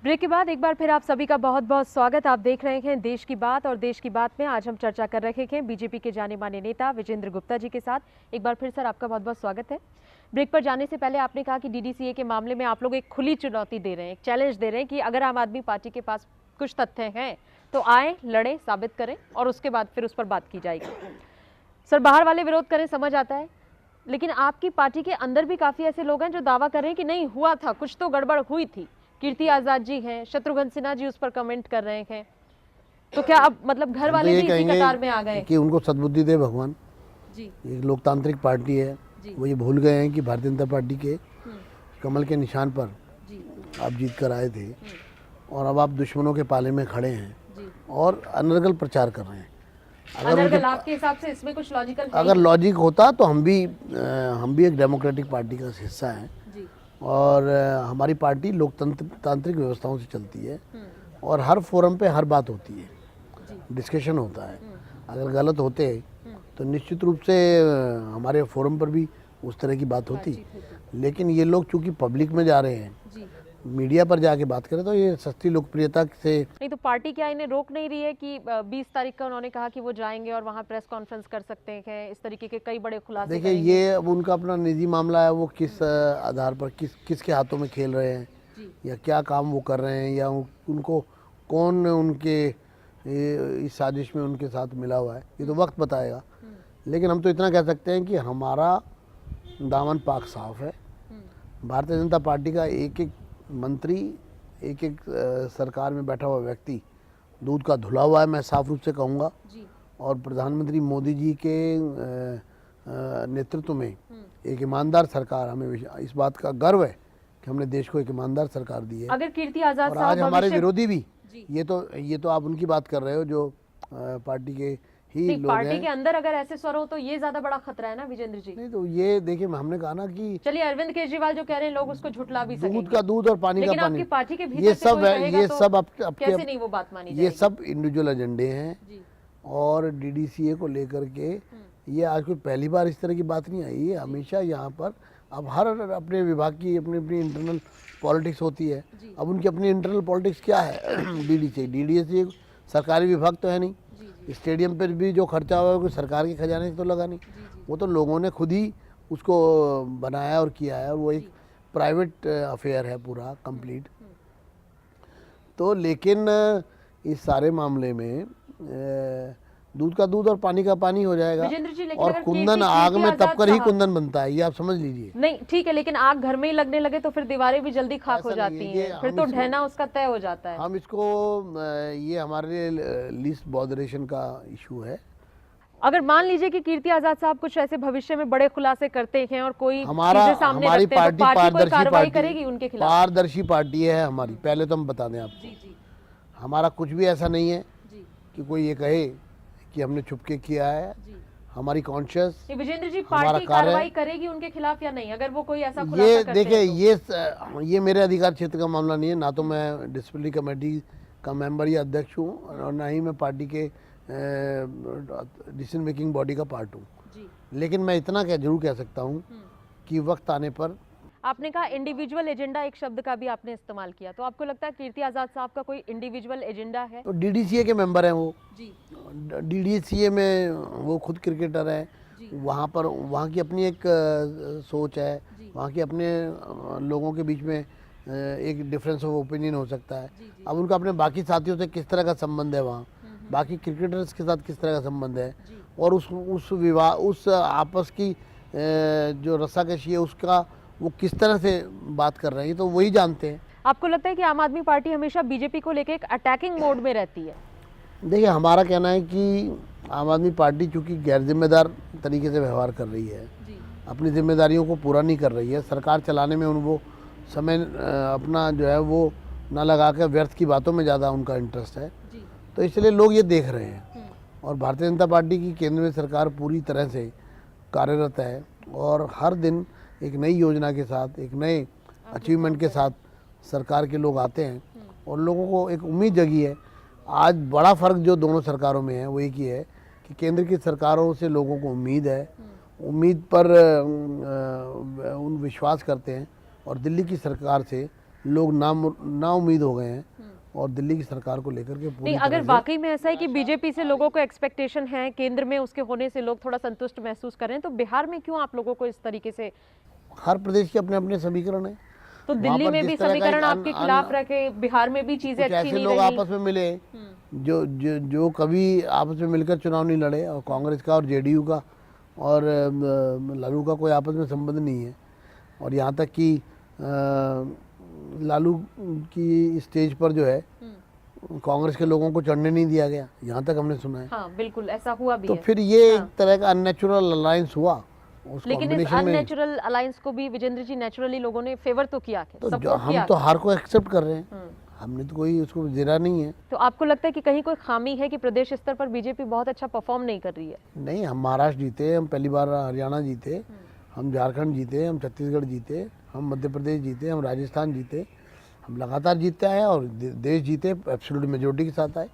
Break के बाद एक बार फिर आप सभी का बहुत बहुत स्वागत। आप देख रहे हैं देश की बात, और देश की बात में आज हम चर्चा कर रहे हैं बीजेपी के जाने माने नेता विजेंद्र गुप्ता जी के साथ। एक बार फिर सर आपका बहुत बहुत स्वागत है। ब्रेक पर जाने से पहले आपने कहा कि डीडीसीए के मामले में आप लोग एक खुली चुनौती दे रहे हैं, एक चैलेंज दे रहे हैं कि अगर आम आदमी पार्टी के पास कुछ तथ्य हैं तो आए, लड़े, साबित करें और उसके बाद फिर उस पर बात की जाएगी। सर बाहर वाले विरोध करें समझ आता है, लेकिन आपकी पार्टी के अंदर भी काफी ऐसे लोग हैं जो दावा कर रहे हैं कि नहीं हुआ था, कुछ तो गड़बड़ हुई थी। कीर्ति आजाद जी हैं, शत्रुघ्न सिन्हा जी उस पर कमेंट कर रहे हैं। तो क्या अब मतलब घर वाले भी इसी कतार में आ गए कि उनको सद्बुद्धि दे भगवान जी। एक लोकतांत्रिक पार्टी है, वो ये भूल गए हैं कि भारतीय जनता पार्टी के कमल के निशान पर आप जीत कर आए थे और अब आप दुश्मनों के पाले में खड़े हैं और अनर्गल प्रचार कर रहे हैं। अनर्गल आपके हिसाब से इसमें कुछ लॉजिकल है? अगर लॉजिक होता तो हम भी एक डेमोक्रेटिक पार्टी का हिस्सा हैं और हमारी पार्टी लोकतांत्रिक व्यवस्थाओं से चलती है और हर फोरम पे हर बात होती है, डिस्कशन होता है। अगर गलत होते तो निश्चित रूप से हमारे फोरम पर भी उस तरह की बात होती, लेकिन ये लोग चूंकि पब्लिक में जा रहे हैं, मीडिया पर जाके बात करें तो ये सस्ती लोकप्रियता से नहीं। तो पार्टी क्या इन्हें रोक नहीं रही है कि 20 तारीख का उन्होंने कहा कि वो जाएंगे और वहां प्रेस कॉन्फ्रेंस कर सकते हैं, इस तरीके के कई बड़े खुलासे देखिए ये अब उनका अपना निजी मामला है, वो किस आधार पर किसके हाथों में खेल रहे हैं या क्या काम वो कर रहे हैं या उनको कौन उनके इस साजिश में उनके साथ मिला हुआ है, ये तो वक्त बताएगा। लेकिन हम तो इतना कह सकते हैं कि हमारा दामन पाक साफ है। भारतीय जनता पार्टी का एक एक मंत्री, एक एक सरकार में बैठा हुआ व्यक्ति दूध का धुला हुआ है, मैं साफ रूप से कहूँगा। और प्रधानमंत्री मोदी जी के नेतृत्व में एक ईमानदार सरकार, हमें इस बात का गर्व है कि हमने देश को एक ईमानदार सरकार दी है। अगर कीर्ति आजाद और आज हमारे विरोधी भी ये तो आप उनकी बात कर रहे हो जो पार्टी के ही लोग पार्टी हैं। के अंदर अगर ऐसे स्वर हो तो ये ज्यादा बड़ा खतरा है ना विजेंद्र जी? नहीं तो ये देखिए, हमने कहा ना कि चलिए अरविंद केजरीवाल जो कह रहे हैं लोग उसको झुटला भी सकेंगे, दूध का दूध और पानी का पानी। आपकी पार्टी के भीतर ये से सब कोई कहेगा ये तो सब आपके कैसे नहीं वो बात मानी ये जाएगी? सब इंडिविजुअल एजेंडे हैं और डीडीसीए को लेकर के ये आज कोई पहली बार इस तरह की बात नहीं आई है। हमेशा यहाँ पर अब हर अपने विभाग की अपनी अपनी इंटरनल पॉलिटिक्स होती है। अब उनकी अपनी इंटरनल पॉलिटिक्स क्या है? डीडीसीए सरकारी विभाग तो है नहीं। स्टेडियम पर भी जो खर्चा हुआ है कोई सरकार के खजाने से तो लगा नहीं, वो तो लोगों ने खुद ही उसको बनाया और किया है और वो एक प्राइवेट अफेयर है पूरा कंप्लीट। तो लेकिन इस सारे मामले में दूध का दूध और पानी का पानी हो जाएगा और कुंदन आग में तपकर ही कुंदन बनता है, ये आप समझ लीजिए। नहीं ठीक है, लेकिन आग घर में ही लगने लगे तो फिर दीवारें भी जल्दी खाक हो जाती हैं, फिर तो ढहना उसका तय हो जाता है। हम इसको ये हमारे लिए लीस्ट बॉदरेशन का इशू है। अगर मान लीजिए कि कीर्ति आजाद साहब कुछ ऐसे भविष्य में बड़े खुलासे करते हैं और कोई हमारी पार्टी कार्रवाई करेगी उनके खिलाफ? पारदर्शी पार्टी है हमारी, पहले तो हम बता दें आपको। हमारा कुछ भी ऐसा नहीं है कि कोई ये कहे कि हमने छुपके किया है। हमारी कॉन्शियस विजेंद्र जी पार्टी कार्रवाई करेगी उनके खिलाफ या नहीं, अगर वो कोई ऐसा खुलासा करते देखिए हैं तो? ये मेरे अधिकार क्षेत्र का मामला नहीं है, ना तो मैं डिसिप्लिनरी कमेटी का मेंबर या अध्यक्ष हूँ और ना ही मैं पार्टी के डिसीजन मेकिंग बॉडी का पार्ट हूँ। लेकिन मैं इतना जरूर कह सकता हूँ कि वक्त आने पर। आपने कहा इंडिविजुअल एजेंडा, एक शब्द का भी आपने इस्तेमाल किया, तो आपको लगता है कीर्ति आजाद साहब का कोई इंडिविजुअल एजेंडा है? तो डीडीसीए के मेंबर हैं वो डीडीसीए में वो खुद क्रिकेटर है, वहाँ पर वहाँ की अपनी एक सोच है, वहाँ के अपने लोगों के बीच में एक डिफरेंस ऑफ ओपिनियन हो सकता है। अब उनका अपने बाकी साथियों से किस तरह का संबंध है, वहाँ बाकी क्रिकेटर्स के साथ किस तरह का संबंध है और उस विवाह उस आपस की जो रस्साकशी है उसका वो किस तरह से बात कर रहे हैं तो वही जानते हैं। आपको लगता है कि आम आदमी पार्टी हमेशा बीजेपी को लेकर एक अटैकिंग मोड में रहती है? देखिए हमारा कहना है कि आम आदमी पार्टी चूंकि गैर जिम्मेदार तरीके से व्यवहार कर रही है, अपनी जिम्मेदारियों को पूरा नहीं कर रही है, सरकार चलाने में उनको समय अपना जो है वो ना लगा कर व्यर्थ की बातों में ज़्यादा उनका इंटरेस्ट है, तो इसलिए लोग ये देख रहे हैं। और भारतीय जनता पार्टी की केंद्र में सरकार पूरी तरह से कार्यरत है और हर दिन एक नई योजना के साथ, एक नए अचीवमेंट के साथ सरकार के लोग आते हैं और लोगों को एक उम्मीद जगी है। आज बड़ा फ़र्क जो दोनों सरकारों में है वो एक ही है कि केंद्र की सरकारों से लोगों को उम्मीद है, उम्मीद पर उन विश्वास करते हैं और दिल्ली की सरकार से लोग ना उम्मीद हो गए हैं और दिल्ली की सरकार को लेकर के पूरी नहीं, अगर तरह से वाकई में ऐसा है कि बीजेपी से लोगों को एक्सपेक्टेशन है, केंद्र में उसके होने से लोग थोड़ा संतुष्ट महसूस कर रहे हैं, तो बिहार में क्यों आप लोगों को इस तरीके से? हर प्रदेश के अपने अपने समीकरण है। तो वहाँ दिल्ली पर में जिस भी तरह का एक समीकरण आपके खिलाफ रखे, बिहार में भी चीजें कुछ अच्छी ऐसे नहीं लोग रही। आपस में मिले जो कभी आपस में मिलकर चुनाव नहीं लड़े, और कांग्रेस का और जेडीयू का और लालू का कोई आपस में संबंध नहीं है। और यहाँ तक कि लालू की स्टेज पर जो है कांग्रेस के लोगों को चढ़ने नहीं दिया गया, यहाँ तक हमने सुना है। हाँ बिल्कुल, ऐसा हुआ भी तो है। फिर ये एक तरह का अननेचुरल अलायंस हुआ। उस लेकिन इस कॉम्बिनेशन में अननेचुरल अलायंस को भी विजेंद्र जी नेचुरली लोगों ने फेवर तो किया है, तो सपोर्ट हम किया। तो हार को एक्सेप्ट कर रहे हैं, हमने तो कोई उसको जिरा नहीं है। तो आपको लगता है कि कहीं कोई खामी है कि प्रदेश स्तर पर बीजेपी बहुत अच्छा परफॉर्म नहीं कर रही है? नहीं, हम महाराष्ट्र जीते, हम पहली बार हरियाणा जीते, हम झारखंड जीते, हम छत्तीसगढ़ जीते, हम मध्य प्रदेश जीते, हम राजस्थान जीते, हम लगातार जीतते आए और देश जीते, एब्सोल्यूट मेजोरिटी के साथ आए।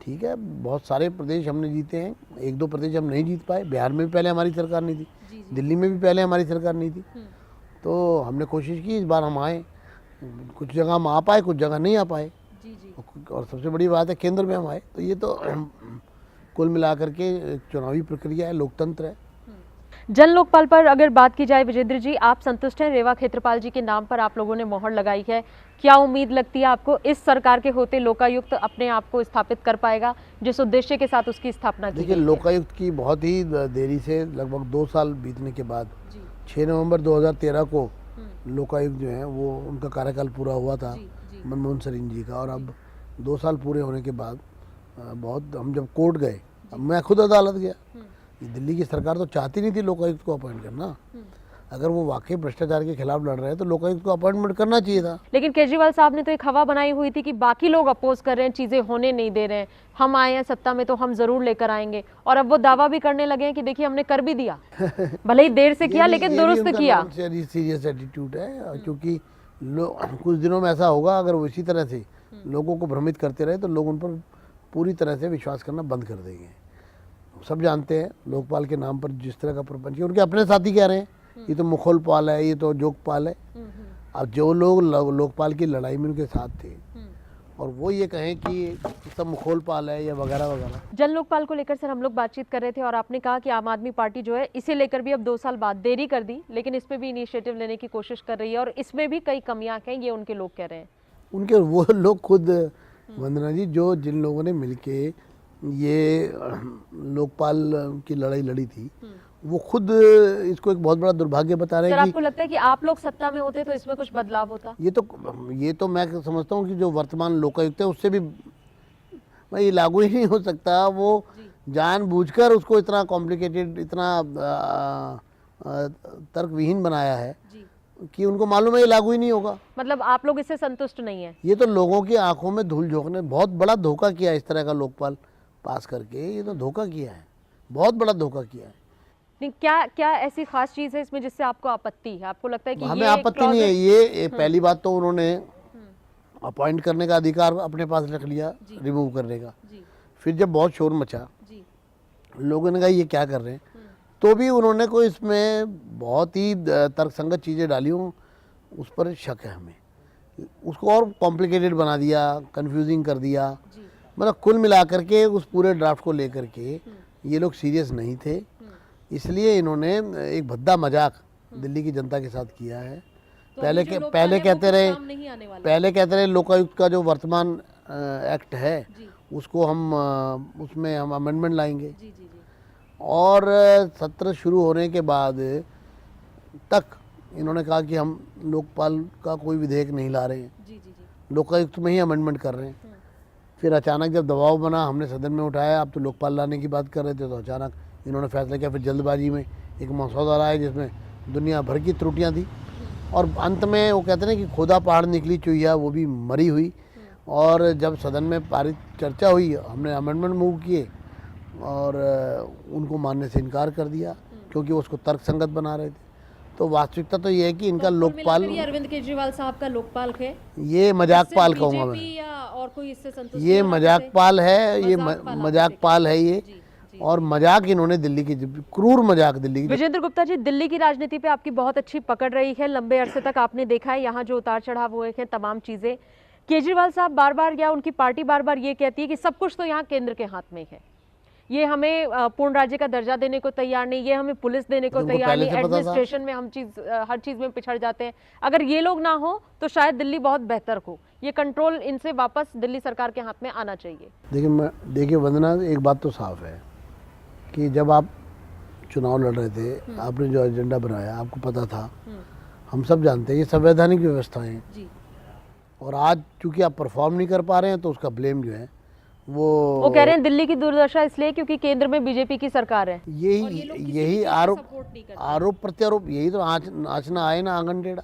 ठीक है, बहुत सारे प्रदेश हमने जीते हैं, एक दो प्रदेश हम नहीं जीत पाए। बिहार में भी पहले हमारी सरकार नहीं थी, दिल्ली में भी पहले हमारी सरकार नहीं थी। तो हमने कोशिश की, इस बार हम आए, कुछ जगह हम आ पाए, कुछ जगह नहीं आ पाए। और सबसे बड़ी बात है केंद्र में हम आए। तो ये तो कुल मिलाकर के चुनावी प्रक्रिया है, लोकतंत्र है। जन लोकपाल पर अगर बात की जाए विजेंद्र जी, आप संतुष्ट हैं? रेवा क्षेत्रपाल जी के नाम पर आप लोगों ने मोहर लगाई है, क्या उम्मीद लगती है आपको इस सरकार के होते लोकायुक्त अपने आप को स्थापित कर पाएगा जिस उद्देश्य के साथ उसकी स्थापना की? देखिए, लोकायुक्त की बहुत ही देरी से, लगभग 2 साल बीतने के बाद 6 नवंबर 2013 को लोकायुक्त जो है वो उनका कार्यकाल पूरा हुआ था, मनमोहन सिंह जी का। और अब 2 साल पूरे होने के बाद बहुत, हम जब कोर्ट गए, अब मैं खुद अदालत गया, दिल्ली की सरकार तो चाहती नहीं थी लोकायुक्त को अपॉइंट करना। अगर वो वाकई भ्रष्टाचार के खिलाफ लड़ रहे हैं तो लोकायुक्त को अपॉइंटमेंट करना चाहिए था। लेकिन केजरीवाल साहब ने तो एक हवा बनाई हुई थी कि बाकी लोग अपोज कर रहे हैं, चीजें होने नहीं दे रहे हैं, हम आए हैं सत्ता में तो हम जरूर लेकर आएंगे। और अब वो दावा भी करने लगे हैं कि देखिए हमने कर भी दिया, भले ही देर से किया लेकिन दुरुस्त किया। सीरियस एटीट्यूड है, क्योंकि कुछ दिनों में ऐसा होगा, अगर वो इसी तरह से लोगों को भ्रमित करते रहे तो लोग उन पर पूरी तरह से विश्वास करना बंद कर देंगे। सब जानते हैं लोकपाल के नाम पर जिस तरह का प्रपंच किया, उनके अपने साथी कह रहे हैं ये तो मुखोल पाल है, ये तो जोगपाल है। अब जो लोग लोकपाल की लड़ाई में उनके साथ थे और वो ये कहें कि सब मुखोल पाल है या वगैरह वगैरह। जन लोकपाल को लेकर सर हम लोग बातचीत कर रहे थे और आपने कहा कि आम आदमी पार्टी जो है इसे लेकर भी अब 2 साल बाद देरी कर दी, लेकिन इस पे भी इनिशिएटिव लेने की कोशिश कर रही है और इसमें भी कई कमियां हैं, ये उनके लोग कह रहे हैं। उनके वो लोग खुद, वंदना जी, जो जिन लोगों ने मिलके ये लोकपाल की लड़ाई लड़ी थी, वो खुद इसको एक बहुत बड़ा दुर्भाग्य बता रहे हैं। आपको लगता है कि आप लोग सत्ता में होते तो इसमें कुछ बदलाव होता? ये तो मैं समझता हूँ कि जो वर्तमान लोकायुक्त है उससे भी ये लागू ही नहीं हो सकता। वो जानबूझकर उसको इतना कॉम्प्लिकेटेड, इतना तर्कविहीन बनाया है कि उनको मालूम है ये लागू ही नहीं होगा। मतलब आप लोग इससे संतुष्ट नहीं है? ये तो लोगों की आंखों में धूल झोंकने, बहुत बड़ा धोखा किया इस तरह का लोकपाल पास करके। ये तो धोखा किया है, बहुत बड़ा धोखा किया है। नहीं, क्या क्या ऐसी खास चीज है इसमें जिससे आपको आपत्ति है? आपको लगता है कि हमें आपत्ति नहीं है। ये पहली बात तो उन्होंने अपॉइंट करने का अधिकार अपने पास रख लिया, रिमूव करने का। फिर जब बहुत शोर मचा, लोगों ने कहा ये क्या कर रहे हैं, तो भी उन्होंने कोई इसमें बहुत ही तर्कसंगत चीज़ें डाली हों, उस पर शक है हमें। उसको और कॉम्प्लिकेटेड बना दिया, कंफ्यूजिंग कर दिया। मतलब कुल मिलाकर के उस पूरे ड्राफ्ट को लेकर के ये लोग सीरियस नहीं थे, इसलिए इन्होंने एक भद्दा मजाक दिल्ली की जनता के साथ किया है। तो पहले कहते रहे लोकायुक्त का जो वर्तमान एक्ट है उसको हम उसमें हम अमेंडमेंट लाएंगे। और सत्र शुरू होने के बाद तक इन्होंने कहा कि हम लोकपाल का कोई विधेयक नहीं ला रहे हैं, लोकायुक्त में ही अमेंडमेंट कर रहे हैं। फिर अचानक जब दबाव बना, हमने सदन में उठाया, अब तो लोकपाल लाने की बात कर रहे थे, तो अचानक इन्होंने फैसला किया। फिर जल्दबाजी में एक मसौदा लाया जिसमें दुनिया भर की त्रुटियां थी और अंत में वो कहते हैं कि खोदा पहाड़ निकली चुहिया, वो भी मरी हुई। और जब सदन में पारित चर्चा हुई, हमने अमेंडमेंट मूव किए और उनको मानने से इनकार कर दिया क्योंकि वो उसको तर्कसंगत बना रहे थे। तो वास्तविकता तो ये है कि इनका लोकपाल, अरविंद केजरीवाल साहब का लोकपाल है, ये मजाक पाल कहूँगा मैं, और कोई इससे संतुष्ट ये मजाक पाल है, ये मजाक पाल है ये। और मजाक इन्होंने दिल्ली की, क्रूर मजाक दिल्ली की। विजेंद्र गुप्ता जी, दिल्ली की राजनीति पे आपकी बहुत अच्छी पकड़ रही है, लंबे अरसे तक आपने देखा है यहाँ जो उतार चढ़ाव हुए हैं, तमाम चीजें। केजरीवाल साहब बार बार या उनकी पार्टी बार बार ये कहती है कि सब कुछ तो यहाँ केंद्र के हाथ में है, ये हमें पूर्ण राज्य का दर्जा देने को तैयार नहीं, ये हमें पुलिस देने को तैयार नहीं, एडमिनिस्ट्रेशन में हम हर चीज में पिछड़ जाते हैं, अगर ये लोग ना हो तो शायद दिल्ली बहुत बेहतर हो, ये कंट्रोल इनसे वापस दिल्ली सरकार के हाथ में आना चाहिए। देखिए वंदना, एक बात तो साफ है कि जब आप चुनाव लड़ रहे थे, आपने जो एजेंडा बनाया आपको पता था, हम सब जानते हैं ये संवैधानिक व्यवस्थाएं हैं जी। और आज चूंकि आप परफॉर्म नहीं कर पा रहे हैं तो उसका ब्लेम जो है वो कह रहे हैं दिल्ली की दुर्दशा इसलिए क्योंकि केंद्र में बीजेपी की सरकार है। यही आरोप प्रत्यारोप, यही तो नाचना आए ना आंगन टेढ़ा।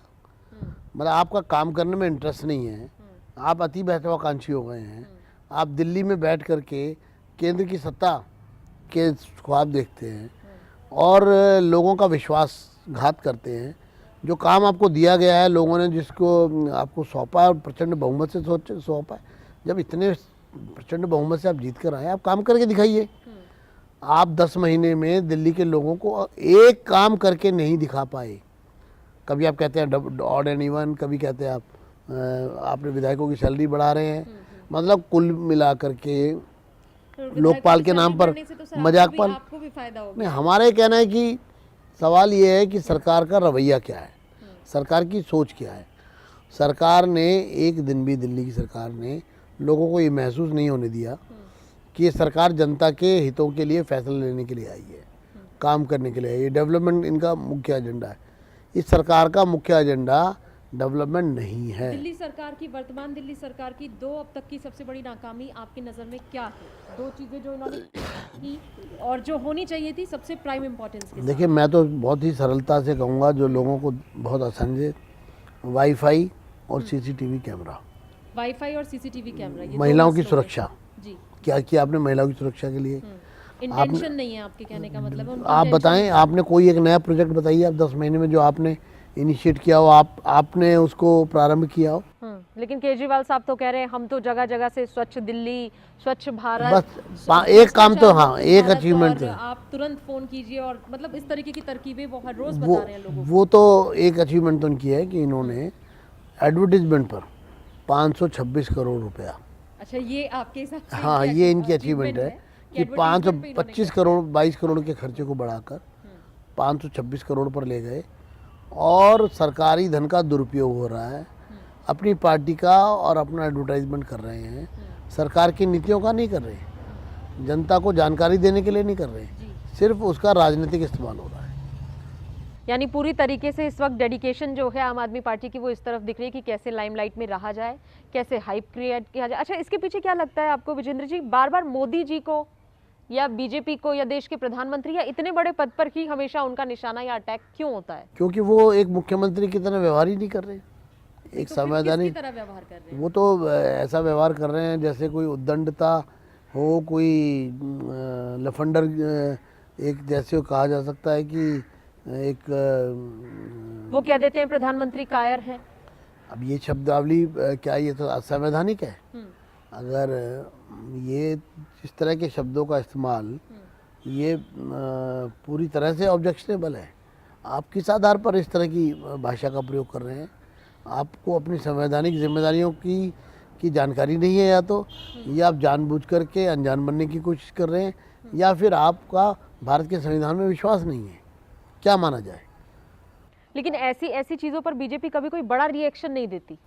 मतलब आपका काम करने में इंटरेस्ट नहीं है, आप अति महत्वाकांक्षी हो गए हैं, आप दिल्ली में बैठ करके केंद्र की सत्ता के ख्वाब देखते हैं और लोगों का विश्वासघात करते हैं। जो काम आपको दिया गया है, लोगों ने जिसको आपको सौंपा है और प्रचंड बहुमत से सौंपा है, जब इतने प्रचंड बहुमत से आप जीत कर आए, आप काम करके दिखाइए। आप 10 महीने में दिल्ली के लोगों को एक काम करके नहीं दिखा पाए। कभी आप कहते हैं ऑड एंड इवन, कभी कहते हैं आपने विधायकों की सैलरी बढ़ा रहे हैं, मतलब कुल मिला करके लोकपाल के नाम पर मजाक पाल। आपको भी फायदा होगा। नहीं, हमारा कहना है कि सवाल ये है कि सरकार का रवैया क्या है, सरकार की सोच क्या है। सरकार ने एक दिन भी, दिल्ली की सरकार ने लोगों को ये महसूस नहीं होने दिया कि ये सरकार जनता के हितों के लिए फैसले लेने के लिए आई है, काम करने के लिए आई है। डेवलपमेंट इनका मुख्य एजेंडा है। इस सरकार का मुख्य एजेंडा डेवलपमेंट नहीं है। दिल्ली सरकार की, वर्तमान दिल्ली सरकार की अब तक की सबसे बड़ी नाकामी आपकी नज़र में क्या है? 2 चीज़ें जो इन्होंने की और जो होनी चाहिए थी सबसे प्राइम इम्पोर्टेंस के साथ। देखिए, मैं तो बहुत ही सरलता से कहूँगा, जो लोगों को बहुत आसानी से, वाईफाई और सीसीटीवी कैमरा। वाईफाई और सीसीटीवी कैमरा, महिलाओं की सुरक्षा। जी। क्या किया आपने महिलाओं की सुरक्षा के लिए? इंटेंशन नहीं है आपके कहने का मतलब? आप बताएं, आपने कोई एक नया प्रोजेक्ट बताइए आप 10 महीने में जो आपने इनिशिएट किया हो, आपने उसको प्रारंभ किया हो। लेकिन केजरीवाल साहब तो कह रहे हैं हम तो जगह जगह से स्वच्छ दिल्ली, स्वच्छ भारत, बस एक काम तो, हाँ, एक अचीवमेंट है, आप तुरंत फोन कीजिए, और मतलब इस तरीके की तरकीबें बहुत रोज बता रहे हैं लोगों को। वो तो एक अचीवमेंट तो उनकी है कि इन्होंने एडवर्टीजमेंट पर 526 करोड़ रुपया। अच्छा, ये आपके हिसाब से? हाँ, ये इनकी अचीवमेंट है कि 525 करोड़ 22 करोड़ के खर्चे को बढ़ाकर 526 करोड़ पर ले गए और सरकारी धन का दुरुपयोग हो रहा है, अपनी पार्टी का और अपना एडवर्टाइजमेंट कर रहे हैं, सरकार की नीतियों का नहीं कर रहे, जनता को जानकारी देने के लिए नहीं कर रहे, सिर्फ उसका राजनीतिक इस्तेमाल हो रहा है। यानी पूरी तरीके से इस वक्त डेडिकेशन जो है आम आदमी पार्टी की वो इस तरफ दिख रही है कि कैसे लाइमलाइट में रहा जाए, कैसे हाइप क्रिएट किया जाए। अच्छा, इसके पीछे क्या लगता है आपको विजेंद्र जी, बार बार मोदी जी को या बीजेपी को या देश के प्रधानमंत्री या इतने बड़े पद पर ही हमेशा उनका निशाना या अटैक क्यों होता है? क्योंकि वो एक मुख्यमंत्री की तरह व्यवहार ही नहीं कर रहे, एक संवैधानिक तरह व्यवहार कर रहे हैं। वो तो ऐसा व्यवहार कर रहे हैं जैसे कोई उद्दंडता हो, कोई लफंडर, एक जैसे कहा जा सकता है कि एक वो क्या देते हैं, प्रधानमंत्री कायर है। अब ये शब्दावली क्या ये तो असंवैधानिक है? अगर ये इस तरह के शब्दों का इस्तेमाल ये पूरी तरह से ऑब्जेक्शनेबल है। आप किस आधार पर इस तरह की भाषा का प्रयोग कर रहे हैं? आपको अपनी संवैधानिक जिम्मेदारियों की जानकारी नहीं है, या आप जानबूझ करके अनजान बनने की कोशिश कर रहे हैं, या फिर आपका भारत के संविधान में विश्वास नहीं है। क्या माना जाए? लेकिन ऐसी चीज़ों पर बीजेपी कभी कोई बड़ा रिएक्शन नहीं देती।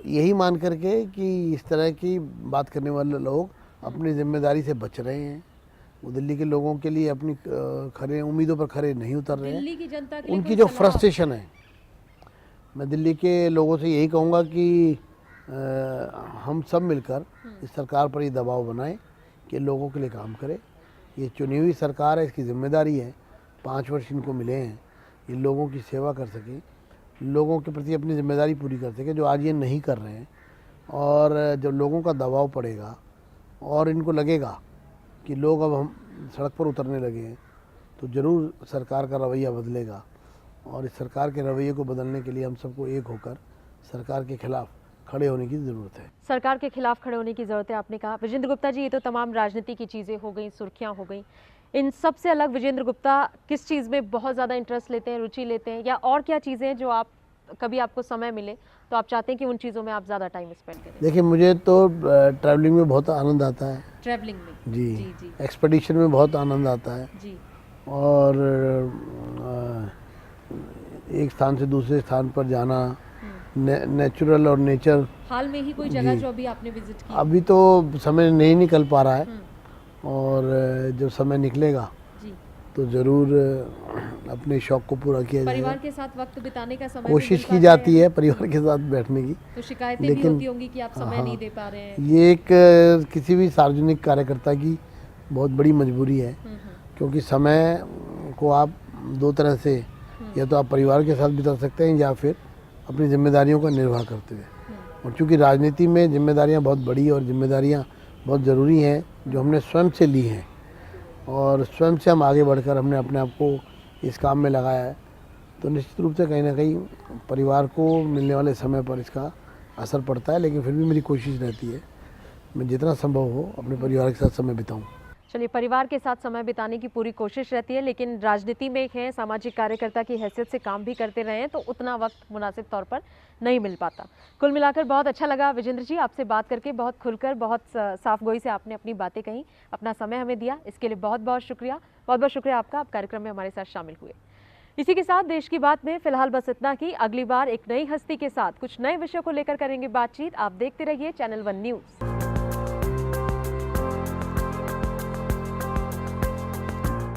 यही मान करके कि इस तरह की बात करने वाले लोग अपनी जिम्मेदारी से बच रहे हैं, वो दिल्ली के लोगों के लिए अपनी खरे उम्मीदों पर खरे नहीं उतर रहे हैं। दिल्ली की जनता के उनकी जो फ्रस्ट्रेशन है, मैं दिल्ली के लोगों से यही कहूँगा कि हम सब मिलकर इस सरकार पर ये दबाव बनाएं कि लोगों के लिए काम करे। ये चुनी हुई सरकार है, इसकी जिम्मेदारी है, 5 वर्ष इनको मिले हैं, ये लोगों की सेवा कर सकें, लोगों के प्रति अपनी जिम्मेदारी पूरी कर सकें, जो आज ये नहीं कर रहे हैं। और जब लोगों का दबाव पड़ेगा और इनको लगेगा कि लोग अब हम सड़क पर उतरने लगे हैं, तो ज़रूर सरकार का रवैया बदलेगा। और इस सरकार के रवैये को बदलने के लिए हम सबको एक होकर सरकार के खिलाफ खड़े होने की ज़रूरत है। सरकार के खिलाफ खड़े होने की ज़रूरत है, आपने कहा। विजेंद्र गुप्ता जी, ये तो तमाम राजनीति की चीज़ें हो गई, सुर्खियां हो गई। इन सब से अलग विजेंद्र गुप्ता किस चीज़ में बहुत ज़्यादा इंटरेस्ट लेते हैं, रुचि लेते हैं, या और क्या चीज़ें हैं जो आप कभी आपको समय मिले तो आप चाहते हैं कि उन चीज़ों में आप ज़्यादा टाइम स्पेंड करें? देखिए, मुझे तो ट्रैवलिंग में बहुत आनंद आता है। ट्रैवलिंग में? जी, जी जी एक्सपेडिशन में बहुत आनंद आता है। जी। और एक स्थान से दूसरे स्थान पर जाना, नेचुरल और नेचर। हाल में ही कोई जगह जो अभी आपने विजिट की? अभी तो समय नहीं निकल पा रहा है, और जब समय निकलेगा जी। तो ज़रूर अपने शौक़ को पूरा किया जाएगा। परिवार के साथ वक्त बिताने का समय कोशिश की जाती है परिवार के साथ बैठने की, तो शिकायतें भी होती होंगी कि आप समय नहीं दे पा रहे हैं। ये एक किसी भी सार्वजनिक कार्यकर्ता की बहुत बड़ी मजबूरी है, क्योंकि समय को आप दो तरह से, या तो आप परिवार के साथ बिता सकते हैं या फिर अपनी जिम्मेदारियों का निर्वाह करते हुए। और चूँकि राजनीति में जिम्मेदारियां बहुत बड़ी और जिम्मेदारियां बहुत ज़रूरी हैं, जो हमने स्वयं से ली हैं, और स्वयं से हम आगे बढ़कर हमने अपने आप को इस काम में लगाया है, तो निश्चित रूप से कहीं ना कहीं परिवार को मिलने वाले समय पर इसका असर पड़ता है। लेकिन फिर भी मेरी कोशिश रहती है मैं जितना संभव हो अपने परिवार के साथ समय बिताऊं। चलिए, परिवार के साथ समय बिताने की पूरी कोशिश रहती है, लेकिन राजनीति में हैं, सामाजिक कार्यकर्ता की हैसियत से काम भी करते रहे हैं, तो उतना वक्त मुनासिब तौर पर नहीं मिल पाता। कुल मिलाकर बहुत अच्छा लगा विजेंद्र जी आपसे बात करके, बहुत खुलकर, बहुत साफ गोई से आपने अपनी बातें कहीं, अपना समय हमें दिया, इसके लिए बहुत बहुत शुक्रिया। बहुत बहुत शुक्रिया आपका, आप कार्यक्रम में हमारे साथ शामिल हुए। इसी के साथ देश की बात में फिलहाल बस इतना ही। अगली बार एक नई हस्ती के साथ कुछ नए विषयों को लेकर करेंगे बातचीत। आप देखते रहिए चैनल 1 न्यूज़।